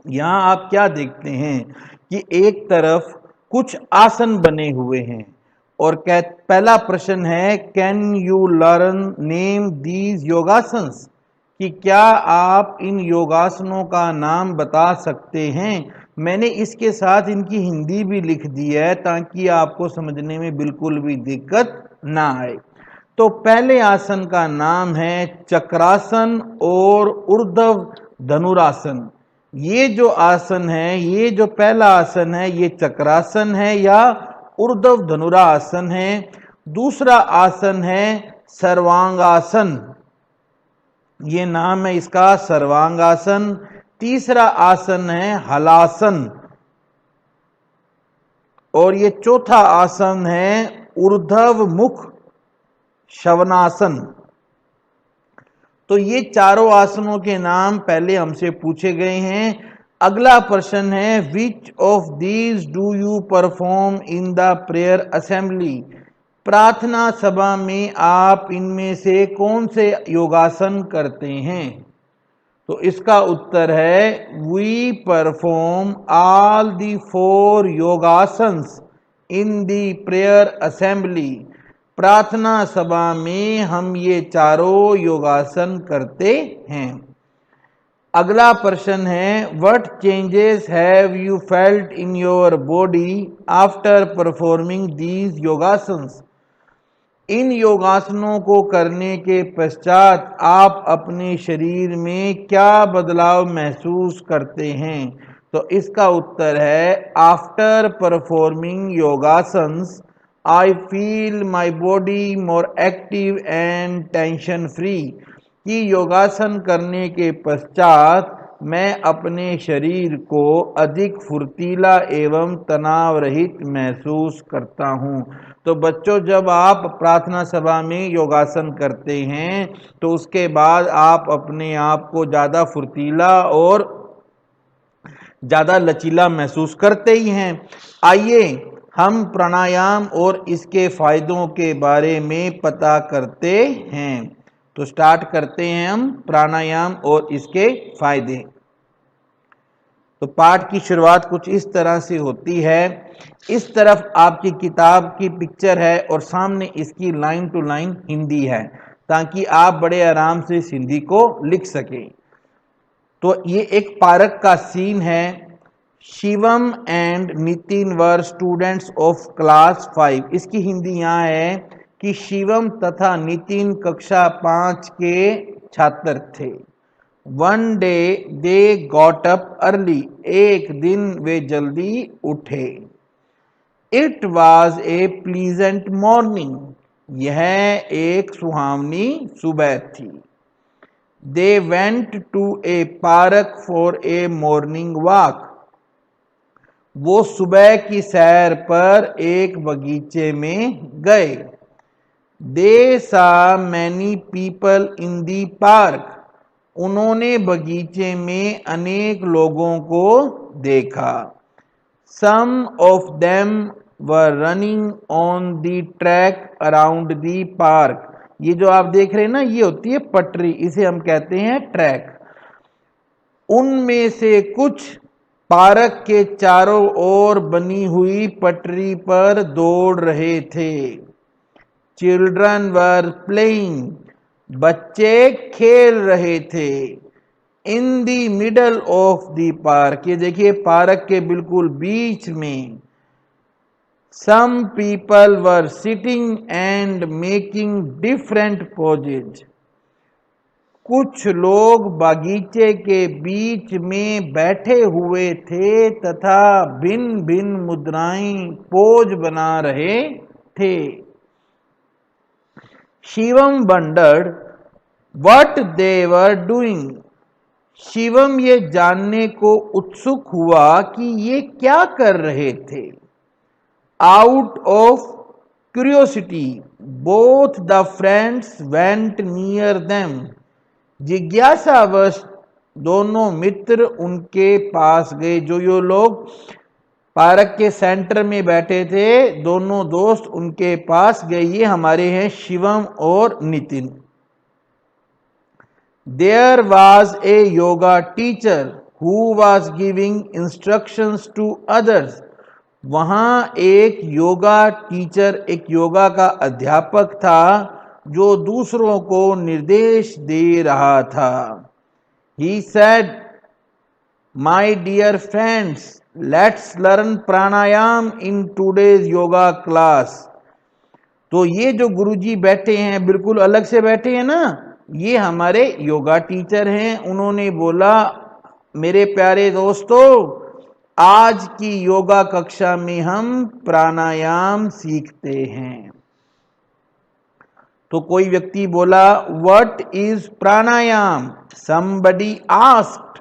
यहां आप क्या देखते हैं कि एक तरफ कुछ आसन बने हुए हैं और पहला प्रश्न है can you learn name these yogasanas, कि क्या आप इन योगासनों का नाम बता सकते हैं। मैंने इसके साथ इनकी हिंदी भी लिख दी है ताकि आपको समझने में बिल्कुल भी दिक्कत ना आए। तो पहले आसन का नाम है चक्रासन और ऊर्ध्व धनुरासन। ये जो आसन है, ये जो पहला आसन है, ये चक्रासन है या ऊर्ध्व धनुरासन है। दूसरा आसन है सर्वांगासन, ये नाम है इसका सर्वांगासन। तीसरा आसन है हलासन और ये चौथा आसन है ऊर्ध्व मुख शवनासन। तो ये चारों आसनों के नाम पहले हमसे पूछे गए हैं। अगला प्रश्न है which of these do you perform in the prayer assembly, प्रार्थना सभा में आप इनमें से कौन से योगासन करते हैं। तो इसका उत्तर है we perform all the 4 yogasanas in the prayer assembly, प्रार्थना सभा में हम ये चारों योगासन करते हैं। अगला प्रश्न है what changes have you felt in your body after performing these yogasanas, इन योगासनों को करने के पश्चात आप अपने शरीर में क्या बदलाव महसूस करते हैं। तो इसका उत्तर है after performing yogasanas I feel my body more active and tension free, कि योगासन करने के पश्चात मैं अपने शरीर को अधिक फुर्तीला एवं तनाव रहित महसूस करता हूँ। तो बच्चों, जब आप प्रार्थना सभा में योगासन करते हैं तो उसके बाद आप अपने आप को ज़्यादा फुर्तीला और ज़्यादा लचीला महसूस करते ही हैं। आइए हम प्राणायाम और इसके फायदों के बारे में पता करते हैं। तो स्टार्ट करते हैं हम प्राणायाम और इसके फायदे। तो पाठ की शुरुआत कुछ इस तरह से होती है। इस तरफ आपकी किताब की पिक्चर है और सामने इसकी लाइन टू लाइन हिंदी है ताकि आप बड़े आराम से इस हिंदी को लिख सकें। तो ये एक पार्क का सीन है। Shivam and Nitin were students of class 5। इसकी हिंदी यहाँ है कि शिवम तथा नितिन कक्षा 5 के छात्र थे। One day they got up early, एक दिन वे जल्दी उठे। It was a pleasant morning, यह एक सुहावनी सुबह थी। They went to a park for a morning walk, वो सुबह की सैर पर एक बगीचे में गए। They saw many people in the park, उन्होंने बगीचे में अनेक लोगों को देखा। Some of them were running on the track around the park, ये जो आप देख रहे हैं ना, ये होती है पटरी, इसे हम कहते हैं ट्रैक। उनमें से कुछ पार्क के चारों ओर बनी हुई पटरी पर दौड़ रहे थे। चिल्ड्रन वर प्लेइंग, बच्चे खेल रहे थे। In the middle of the park, ये देखिए पार्क के बिल्कुल बीच में। Some people were sitting and making different poses, कुछ लोग बागीचे के बीच में बैठे हुए थे तथा भिन्न भिन्न मुद्राएं पोज बना रहे थे। Shivam wondered what they were doing, Shivam ये जानने को उत्सुक हुआ कि ये क्या कर रहे थे। Out of curiosity both the friends went near them, जिज्ञासावश दोनों मित्र उनके पास गए। जो ये लोग पार्क के सेंटर में बैठे थे, दोनों दोस्त उनके पास गए। ये हमारे हैं शिवम और Nitin. There was a yoga teacher who was giving instructions to others. वहां एक योगा टीचर, एक योगा का अध्यापक था जो दूसरों को निर्देश दे रहा था. He said, My dear friends, let's learn pranayam in today's yoga class. तो ये जो गुरुजी बैठे हैं बिल्कुल अलग से बैठे हैं ना, ये हमारे योगा टीचर हैं. उन्होंने बोला, मेरे प्यारे दोस्तों, आज की योगा कक्षा में हम प्राणायाम सीखते हैं. तो कोई व्यक्ति बोला, what is pranayama? Somebody asked,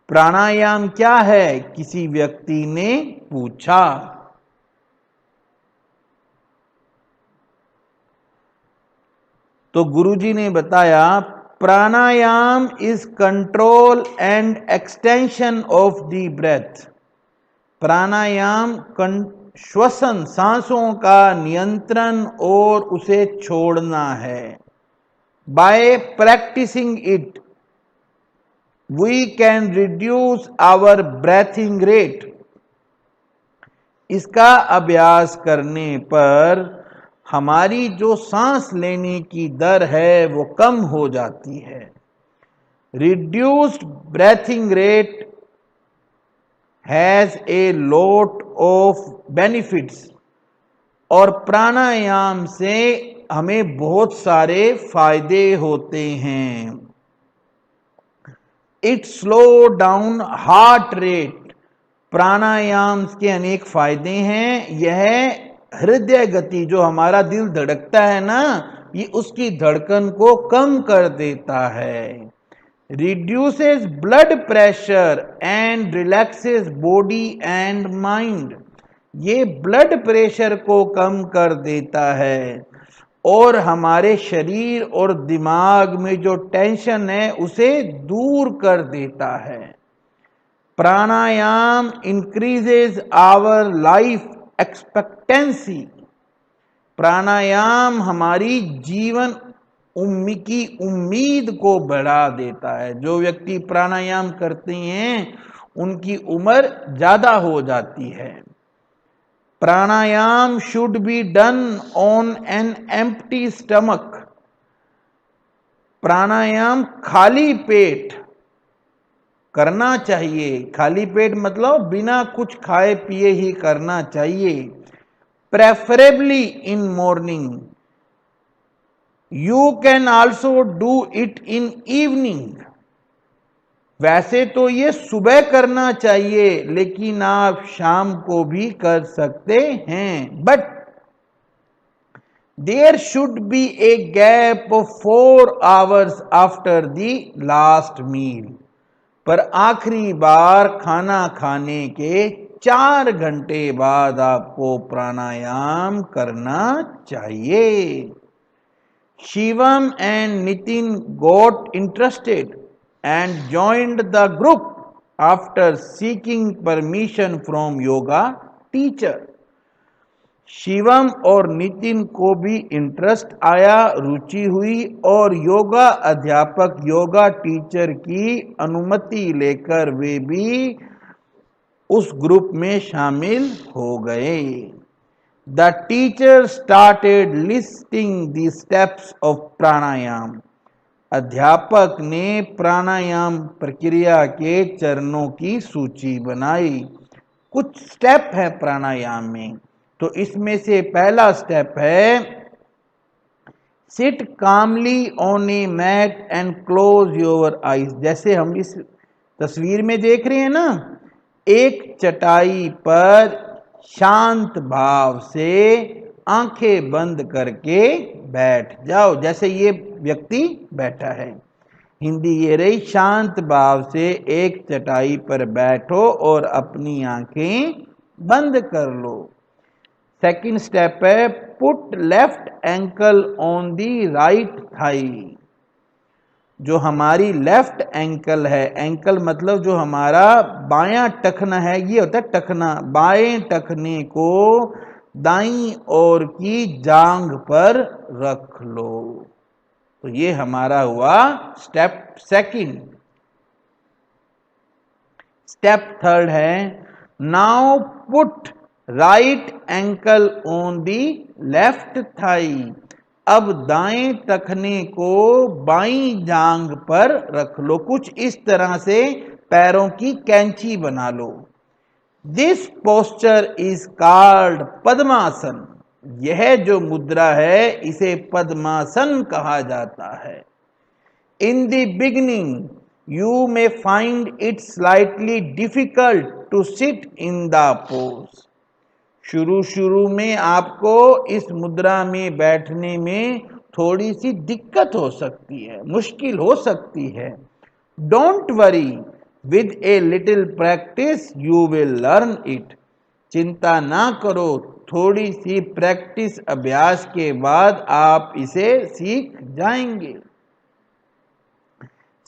प्राणायाम क्या है? किसी व्यक्ति ने पूछा. तो गुरुजी ने बताया, pranayama is control and extension of the breath. प्राणायाम श्वसन, सांसों का नियंत्रण और उसे छोड़ना है. By practising it we can reduce our breathing rate. इसका अभ्यास करने पर हमारी जो सांस लेने की दर है वो कम हो जाती है. Reduced breathing rate has a lot of benefits. और प्राणायाम से हमें बहुत सारे फायदे होते हैं. It slow down heart rate. प्राणायाम के अनेक फायदे हैं. यह हृदय गति, जो हमारा दिल धड़कता है ना, ये उसकी धड़कन को कम कर देता है. Reduces blood pressure and relaxes body and mind. ये ब्लड प्रेशर को कम कर देता है और हमारे शरीर और दिमाग में जो टेंशन है उसे दूर कर देता है. प्राणायाम इंक्रीजेस आवर लाइफ एक्सपेक्टेंसी. प्राणायाम हमारी जीवन की उम्मीद को बढ़ा देता है. जो व्यक्ति प्राणायाम करते हैं उनकी उम्र ज्यादा हो जाती है. Pranayama should be done on an empty stomach. प्राणायाम खाली पेट करना चाहिए. खाली पेट मतलब बिना कुछ खाए पिए ही करना चाहिए. Preferably in morning. You can also do it in evening. वैसे तो ये सुबह करना चाहिए, लेकिन आप शाम को भी कर सकते हैं. But there should be a gap of 4 hours after the last meal. पर आखिरी बार खाना खाने के 4 घंटे बाद आपको प्राणायाम करना चाहिए. Shivam and Nitin got interested and joined the group after seeking permission from yoga teacher. Shivam और नितिन को भी इंटरेस्ट आया, रुचि हुई और योगा अध्यापक, योगा टीचर की अनुमति लेकर वे भी उस ग्रुप में शामिल हो गए. The teacher started listing the steps of pranayam. अध्यापक ने प्राणायाम प्रक्रिया के चरणों की सूची बनाई. कुछ स्टेप है प्राणायाम में, तो इसमें से पहला स्टेप है sit calmly on a mat and close your eyes. जैसे हम इस तस्वीर में देख रहे हैं ना, एक चटाई पर शांत भाव से आंखें बंद करके बैठ जाओ, जैसे ये व्यक्ति बैठा है. हिंदी ये रही, शांत भाव से एक चटाई पर बैठो और अपनी आंखें बंद कर लो. सेकंड स्टेप है put left ankle on the right thigh. जो हमारी लेफ्ट एंकल है, एंकल मतलब जो हमारा बायां टखना है, ये होता है टखना. बाएं टखने को दाईं ओर की जांघ पर रख लो. तो ये हमारा हुआ स्टेप सेकंड. स्टेप थर्ड है now put right ankle on the left thigh. अब दाएं टखने को बाईं जांघ पर रख लो, कुछ इस तरह से पैरों की कैंची बना लो। दिस पोस्चर इज कॉल्ड पद्मासन। यह जो मुद्रा है इसे पद्मासन कहा जाता है। In the beginning you may find it slightly difficult to sit in the pose। शुरू में आपको इस मुद्रा में बैठने में थोड़ी सी दिक्कत हो सकती है, मुश्किल हो सकती है। Don't worry, with a little practice you will learn it. चिंता ना करो, थोड़ी सी प्रैक्टिस अभ्यास के बाद आप इसे सीख जाएंगे।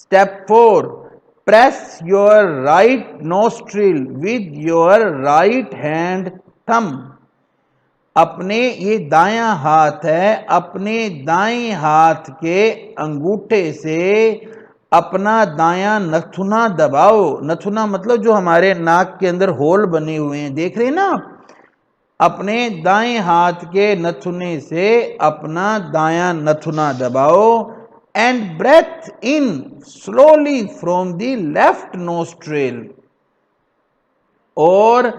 Step 4, press your right nostril with your right hand thumb। अपने, ये दायां हाथ है, अपने दाएं हाथ के अंगूठे से अपना दायां नथुना दबाओ। नथुना मतलब जो हमारे नाक के अंदर होल बने हुए हैं, देख रहे हैं ना आप। अपने दाएं हाथ के नथुने से अपना दायां नथुना दबाओ। and breath in slowly from the left nostril। और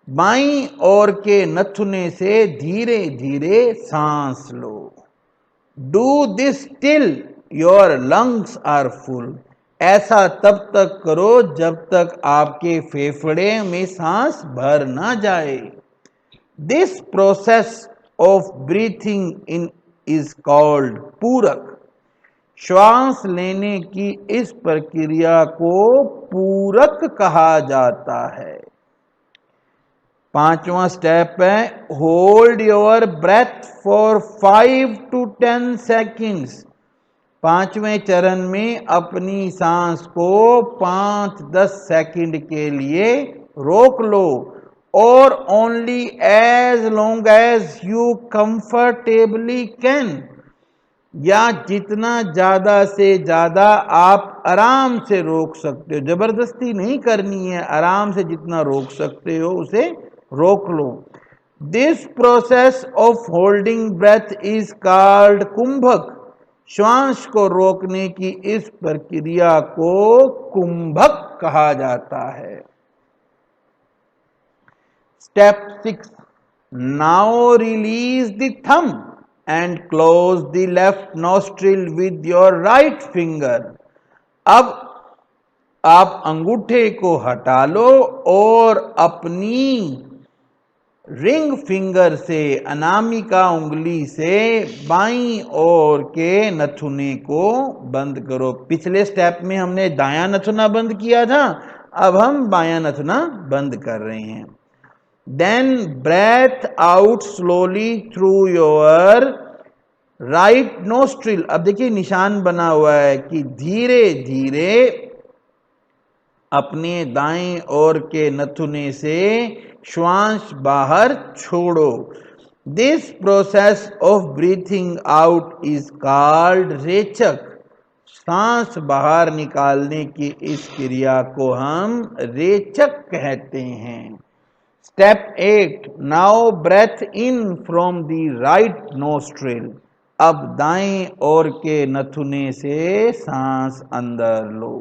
बाईं ओर के नथुने से धीरे धीरे सांस लो। Do this till your lungs are full। ऐसा तब तक करो जब तक आपके फेफड़े में सांस भर ना जाए। This process of breathing in is called पूरक। श्वास लेने की इस प्रक्रिया को पूरक कहा जाता है। पांचवा स्टेप है hold your breath for 5 to 10 seconds. पांचवें चरण में अपनी सांस को 5-10 सेकंड के लिए रोक लो। और only as long as you comfortably can. या जितना ज्यादा से ज्यादा आप आराम से रोक सकते हो, जबरदस्ती नहीं करनी है, आराम से जितना रोक सकते हो उसे रोक लो। This process of holding breath is called kumbhak. श्वास को रोकने की इस प्रक्रिया को कुंभक कहा जाता है। Step 6, now release the thumb and close the left nostril with your right finger। अब आप अंगूठे को हटा लो और अपनी रिंग फिंगर से, अनामिका उंगली से बाईं ओर के नथुने को बंद करो। पिछले स्टेप में हमने दायां नथुना बंद किया था, अब हम बायां नथुना बंद कर रहे हैं। Then breath out slowly through your right nostril। अब देखिए निशान बना हुआ है कि धीरे धीरे अपने दाएं ओर के नथुने से श्वास बाहर छोड़ो। This process of breathing out is called rechak. सांस बाहर निकालने की इस क्रिया को हम रेचक कहते हैं। Step 8, now breath in from the right nostril. अब दाएं ओर के नथुने से सांस अंदर लो।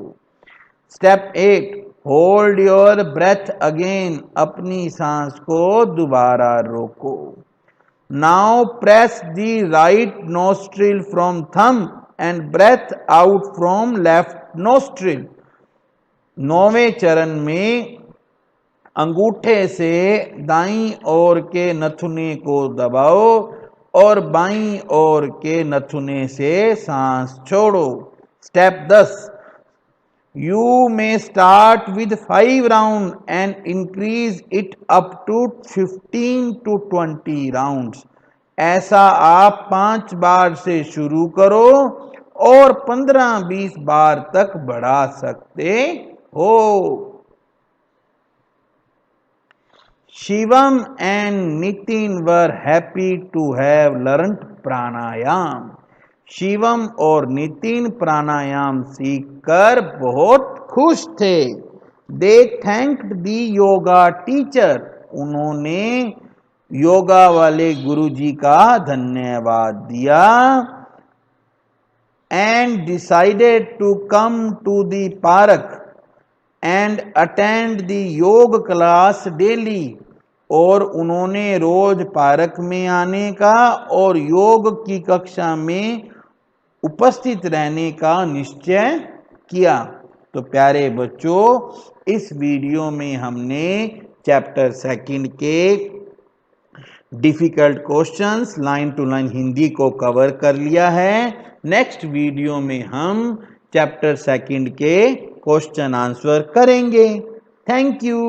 Step 8, hold your breath again. अपनी सांस को दोबारा रोको। Now press the right nostril from thumb and breath out from left nostril. 9वें चरण में अंगूठे से दाईं ओर के नथुने को दबाओ और बाईं ओर के नथुने से सांस छोड़ो। Step 10, you may start with 5 round and increase it up to 15 to 20 rounds. ऐसा आप 5 बार से शुरू करो और 15-20 बार तक बढ़ा सकते हो। Shivam and Nitin were happy to have learnt प्राणायाम। शिवम और नितिन प्राणायाम सीखकर बहुत खुश थे। They thanked the yoga teacher, उन्होंने योगा वाले गुरुजी का धन्यवाद दिया। And decided to come to the park and attend the yoga class daily, और उन्होंने रोज पार्क में आने का और योग की कक्षा में उपस्थित रहने का निश्चय किया। तो प्यारे बच्चों, इस वीडियो में हमने चैप्टर 2 के difficult questions line to line Hindi को कवर कर लिया है। नेक्स्ट वीडियो में हम चैप्टर 2 के क्वेश्चन आंसर करेंगे। Thank you.